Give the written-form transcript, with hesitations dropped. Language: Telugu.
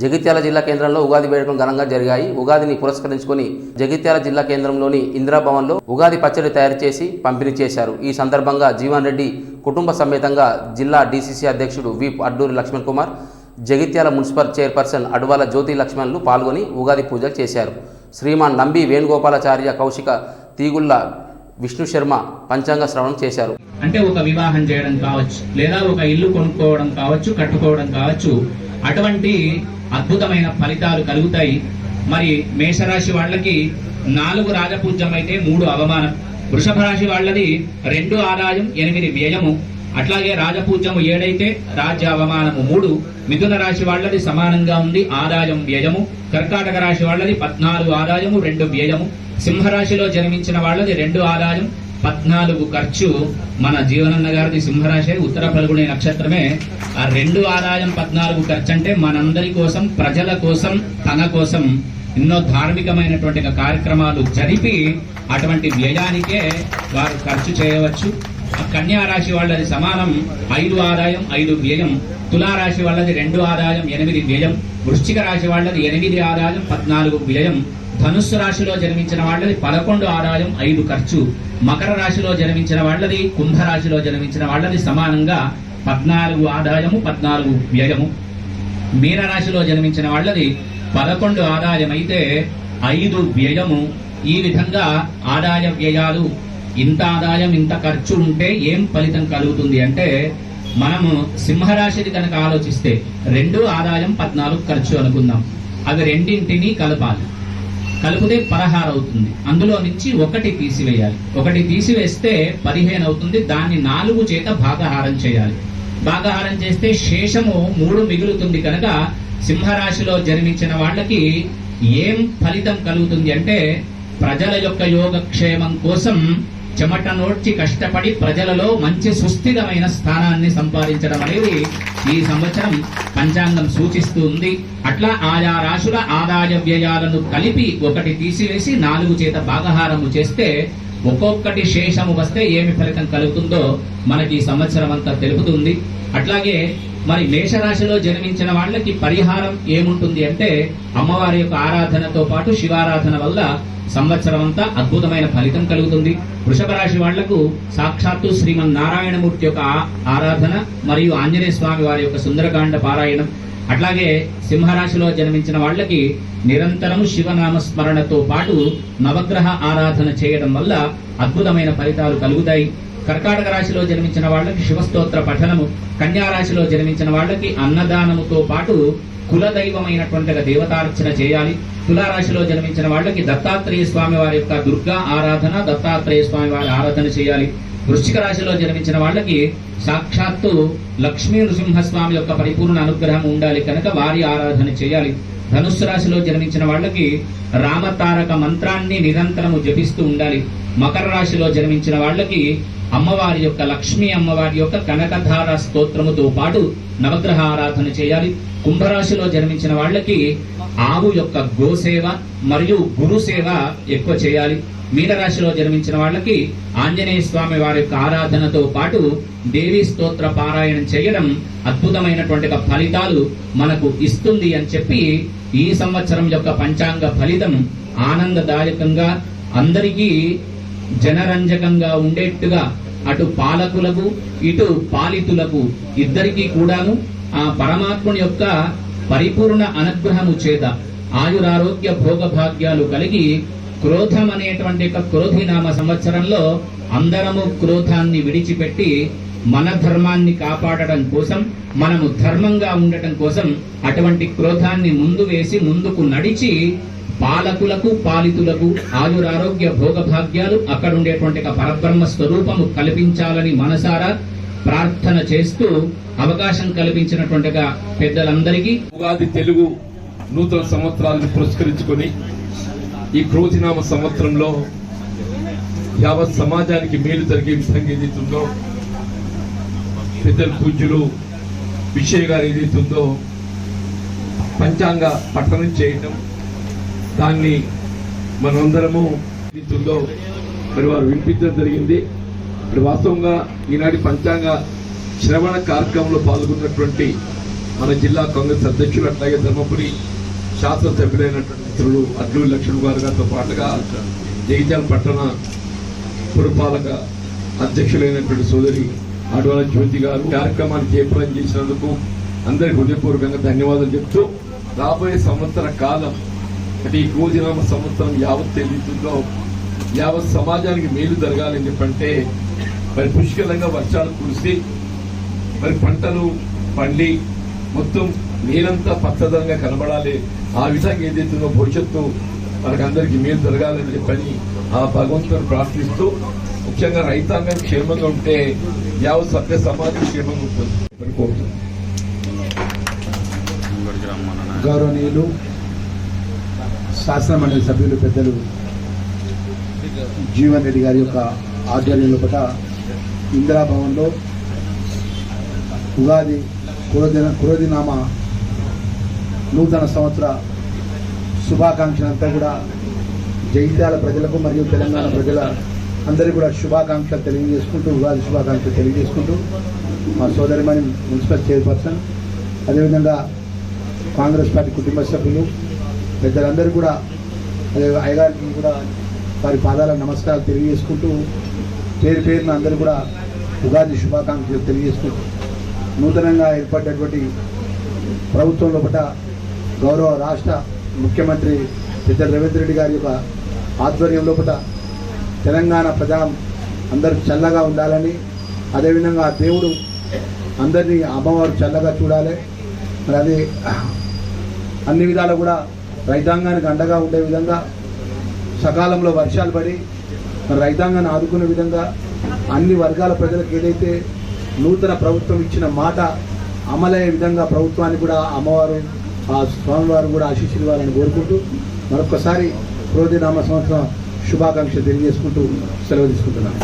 జగిత్యాల జిల్లా కేంద్రంలో ఉగాది వేడుకలు ఘనంగా జరిగాయి. ఉగాదిని పురస్కరించుకొని జగిత్యాల జిల్లా కేంద్రంలోని ఇందిరాభవన్లో ఉగాది పచ్చడి తయారు చేసి పంపిణీ చేశారు. ఈ సందర్భంగా జీవన్ రెడ్డి కుటుంబ సమేతంగా జిల్లా డీసీసీ అధ్యక్షుడు వీప్ అడ్డూరి లక్ష్మణ్ కుమార్, జగిత్యాల మున్సిపల్ చైర్పర్సన్ అడువాల జ్యోతి లక్ష్మణ్లు పాల్గొని ఉగాది పూజలు చేశారు. శ్రీమాన్ నంబి వేణుగోపాలాచార్య, కౌశిక తీగుళ్ల, విష్ణు శర్మ పంచాంగ శ్రవణం చేశారు. అంటే ఒక వివాహం చేయడం కావచ్చు, లేదా ఒక ఇల్లు కొనుక్కోవడం కావచ్చు, కట్టుకోవడం కావచ్చు, అటువంటి అద్భుతమైన ఫలితాలు కలుగుతాయి. మరి మేషరాశి వాళ్ళకి 4 రాజపూజ్యం అయితే 3 అవమానం, వృషభ రాశి వాళ్ళది 2 ఆదాయం 8 వ్యయము, అట్లాగే రాజపూజ్యము 7 అయితే రాజ్య అవమానము 3. మిథున రాశి వాళ్ళది సమానంగా ఉంది, ఆదాయం వ్యయము. కర్కాటక రాశి వాళ్ళది 14 ఆదాయము 2 వ్యయము. సింహరాశిలో జన్మించిన వాళ్ళది 2 ఆదాయం 14 ఖర్చు. మన జీవనన్న గారిది సింహరాశి, ఉత్తర ఫల్గుణి నక్షత్రమే. ఆ 2 ఆదాయం 14 ఖర్చు అంటే మనందరి కోసం, ప్రజల కోసం, తన కోసం ఎన్నో ధార్మికమైనటువంటి కార్యక్రమాలు జరిపి అటువంటి వ్యయానికే వారు ఖర్చు చేయవచ్చు. కన్యా రాశి వాళ్ళది సమానం, 5 ఆదాయం 5 వ్యయం. తులారాశి వాళ్ళది 2 ఆదాయం 8 వ్యయం. వృశ్చిక రాశి వాళ్ళది 8 ఆదాయం 14 వ్యయం. ధనుస్సు రాశిలో జన్మించిన వాళ్ళది 11 ఆదాయం 5 ఖర్చు. మకర రాశిలో జన్మించిన వాళ్ళది, కుంభరాశిలో జన్మించిన వాళ్ళది సమానంగా 14 ఆదాయము 14 వ్యయము. మీనరాశిలో జన్మించిన వాళ్ళది 11 ఆదాయం అయితే 5 వ్యయము. ఈ విధంగా ఆదాయ వ్యయాలు, ఇంత ఆదాయం ఇంత ఖర్చు ఉంటే ఏం ఫలితం కలుగుతుంది అంటే, మనము సింహరాశిది కనుక ఆలోచిస్తే 2 ఆదాయం 14 ఖర్చు అనుకుందాం. అవి రెండింటినీ కలపాలి, కలిపితే 16 అవుతుంది. అందులో నుంచి 1 తీసివేయాలి. 1 తీసివేస్తే 15 అవుతుంది. దాన్ని 4 చేత భాగహారం చేయాలి. భాగహారం చేస్తే శేషము 3 మిగులుతుంది. కనుక సింహరాశిలో జన్మించిన వాళ్ళకి ఏం ఫలితం కలుగుతుంది అంటే, ప్రజల యొక్క యోగక్షేమం కోసం చెమట నోడ్చి కష్టపడి ప్రజలలో మంచి సుస్థిరమైన స్థానాన్ని సంపాదించడం అనేది ఈ సంవత్సరం పంచాంగం సూచిస్తూ ఉంది. అట్లా ఆయా రాశుల ఆదాయ వ్యయాలను కలిపి 1 తీసివేసి 4 చేత భాగహారము చేస్తే ఒక్కొక్కటి శేషము వస్తే ఏమి ఫలితం కలుగుతుందో మనకి ఈ సంవత్సరం అంతా తెలుపుతుంది. అట్లాగే మరి మేషరాశిలో జన్మించిన వాళ్ళకి పరిహారం ఏముంటుంది అంటే, అమ్మవారి యొక్క ఆరాధనతో పాటు శివారాధన వల్ల సంవత్సరం అంతా అద్భుతమైన ఫలితం కలుగుతుంది. వృషభ రాశి వాళ్లకు సాక్షాత్తు శ్రీమన్నారాయణమూర్తి యొక్క ఆరాధన మరియు ఆంజనేయ స్వామి వారి యొక్క సుందరకాండ పారాయణం. అట్లాగే సింహరాశిలో జన్మించిన వాళ్ళకి నిరంతరం శివనామ స్మరణతో పాటు నవగ్రహ ఆరాధన చేయడం వల్ల అద్భుతమైన ఫలితాలు కలుగుతాయి. కర్కాటక రాశిలో జన్మించిన వాళ్ళకి శివస్తోత్ర పఠనము, కన్యా రాశిలో జన్మించిన వాళ్ళకి అన్నదానముతో పాటు కులదైవమైనటువంటి దేవతార్చన చేయాలి. తులారాశిలో జన్మించిన వాళ్ళకి దత్తాత్రేయ స్వామి వారి యొక్క దుర్గా ఆరాధన, దత్తాత్రేయ స్వామి వారి ఆరాధన చేయాలి. వృశ్చిక రాశిలో జన్మించిన వాళ్ళకి సాక్షాత్తు లక్ష్మీ నృసింహస్వామి యొక్క పరిపూర్ణ అనుగ్రహం ఉండాలి కనుక వారి ఆరాధన చేయాలి. ధనుస్సు రాశిలో జన్మించిన వాళ్ళకి రామతారక మంత్రాన్ని నిరంతరము జపిస్తూ ఉండాలి. మకర రాశిలో జన్మించిన వాళ్ళకి అమ్మవారి యొక్క, లక్ష్మీ అమ్మవారి యొక్క కనకధార స్తోత్రముతో పాటు నవగ్రహ ఆరాధన చేయాలి. కుంభరాశిలో జన్మించిన వాళ్ళకి ఆవు యొక్క గోసేవ మరియు గురు సేవ ఎక్కువ చేయాలి. మీనరాశిలో జన్మించిన వాళ్ళకి ఆంజనేయ స్వామి వారి యొక్క ఆరాధనతో పాటు దేవీ స్తోత్ర పారాయణం చేయడం అద్భుతమైనటువంటి ఫలితాలు మనకు ఇస్తుంది అని చెప్పి ఈ సంవత్సరం యొక్క పంచాంగ ఫలితం ఆనందదాయకంగా, అందరికీ జనరంజకంగా ఉండేట్టుగా అటు పాలకులకు ఇటు పాలితులకు ఇద్దరికీ కూడాను ఆ పరమాత్ముని యొక్క పరిపూర్ణ అనుగ్రహము చేత ఆయురారోగ్య భోగభాగ్యాలు కలిగి, క్రోధం అనేటువంటి క్రోధినామ సంవత్సరంలో అందరము క్రోధాన్ని విడిచిపెట్టి మన ధర్మాన్ని కాపాడడం కోసం, మనము ధర్మంగా ఉండటం కోసం అటువంటి క్రోధాన్ని ముందు వేసి ముందుకు నడిచి పాలకులకు పాలితులకు ఆయురారోగ్య భోగభాగ్యాలు, అక్కడ ఉండేటువంటి పరబ్రహ్మ స్వరూపము కల్పించాలని మనసారా ప్రార్థన చేస్తూ అవకాశం కల్పించినటువంటి పెద్దలందరికీ ఉగాది తెలుగు నూతన సంవత్సరాలను పురస్కరించుకొని ఈ క్రోధినామ సంవత్సరంలో యావత్ సమాజానికి మేలు జరిగే విధంగా ఏదైతుందో పెద్దల పూజ్యులు విషయ గారు ఏదైతుందో పంచాంగ పఠనం చేయడం, దాన్ని మనందరము ఏదైతుందో మరి వారు వినిపించడం జరిగింది. మరి వాస్తవంగా ఈనాటి పంచాంగ శ్రవణ కార్యక్రమంలో పాల్గొన్నటువంటి మన జిల్లా కాంగ్రెస్ అధ్యక్షులు అట్లాగే ధర్మపురి శాసనసభ్యులైనటువంటి మిత్రులు అడ్లూరి లక్ష్మణ్ గారు గారితో పాటుగా జగిత్యాల పట్టణ పురపాలక అధ్యక్షులైనటువంటి సోదరి ఆడవాళ్ళ జ్యోతి గారు కార్యక్రమాన్ని చేపట్టం చేసినందుకు అందరికి హృదయపూర్వకంగా ధన్యవాదాలు చెప్తూ రాబోయే సంవత్సర కాలం అంటే ఈ గోదినామ సంవత్సరం యావత్ ఏదైతుందో యావత్ సమాజానికి మేలు జరగాలని చెప్పంటే మరి పుష్కలంగా వర్షాలు కురిసి మరి పంటలు పండి మొత్తం నేలంతా పచ్చదనంగా కనబడాలి. ఆ విధంగా ఏదైతుందో భవిష్యత్తు మనకందరికీ మేలు జరగాలని చెప్పని ఆ భగవంతుని ప్రార్థిస్తూ ముఖ్యంగా రైతాంగం క్షేమంగా ఉంటే యావత్ సభ్య సమాజం క్షేమంగా ఉంటుంది కోరుతుంది. గౌరవనీయులు శాసనమండలి సభ్యులు పెద్దలు జీవన్ రెడ్డి గారి యొక్క ఆధ్వర్యంలో పట ఇందిరాభవన్లో ఉగాది కురోదినామ నూతన సంవత్సర శుభాకాంక్షలంతా కూడా జగిత్యాల ప్రజలకు మరియు తెలంగాణ ప్రజల అందరికీ కూడా శుభాకాంక్షలు తెలియజేసుకుంటూ ఉగాది శుభాకాంక్షలు తెలియజేసుకుంటూ మా సోదరిమణి మున్సిపల్ చైర్పర్సన్ అదేవిధంగా కాంగ్రెస్ పార్టీ కుటుంబ సభ్యులు పెద్దలందరూ కూడా అదే అయ్యగారికి కూడా వారి పాదాల నమస్కారాలు తెలియజేసుకుంటూ పేరు పేరున అందరూ కూడా ఉగాది శుభాకాంక్షలు తెలియజేసుకుంటూ నూతనంగా ఏర్పడినటువంటి ప్రభుత్వం లోపల గౌరవ రాష్ట్ర ముఖ్యమంత్రి పెద్దల రేవంత్ రెడ్డి గారి యొక్క ఆధ్వర్యం లోపల తెలంగాణ ప్రజలు అందరూ చల్లగా ఉండాలని అదేవిధంగా దేవుడు అందరినీ అమ్మవారు చల్లగా చూడాలి. మరి అది అన్ని విధాలు కూడా రైతాంగానికి అండగా ఉండే విధంగా సకాలంలో వర్షాలు పడి మరి రైతాంగాన్ని ఆదుకునే విధంగా అన్ని వర్గాల ప్రజలకు ఏదైతే నూతన ప్రభుత్వం ఇచ్చిన మాట అమలయ్యే విధంగా ప్రభుత్వాన్ని కూడా అమ్మవారు ఆ స్వామివారు కూడా ఆశీస్సులు ఇవ్వాలని కోరుకుంటూ మరొకసారి క్రోధినామ సంవత్సరం శుభాకాంక్షలు తెలియజేసుకుంటూ సెలవు తీసుకుంటున్నాను.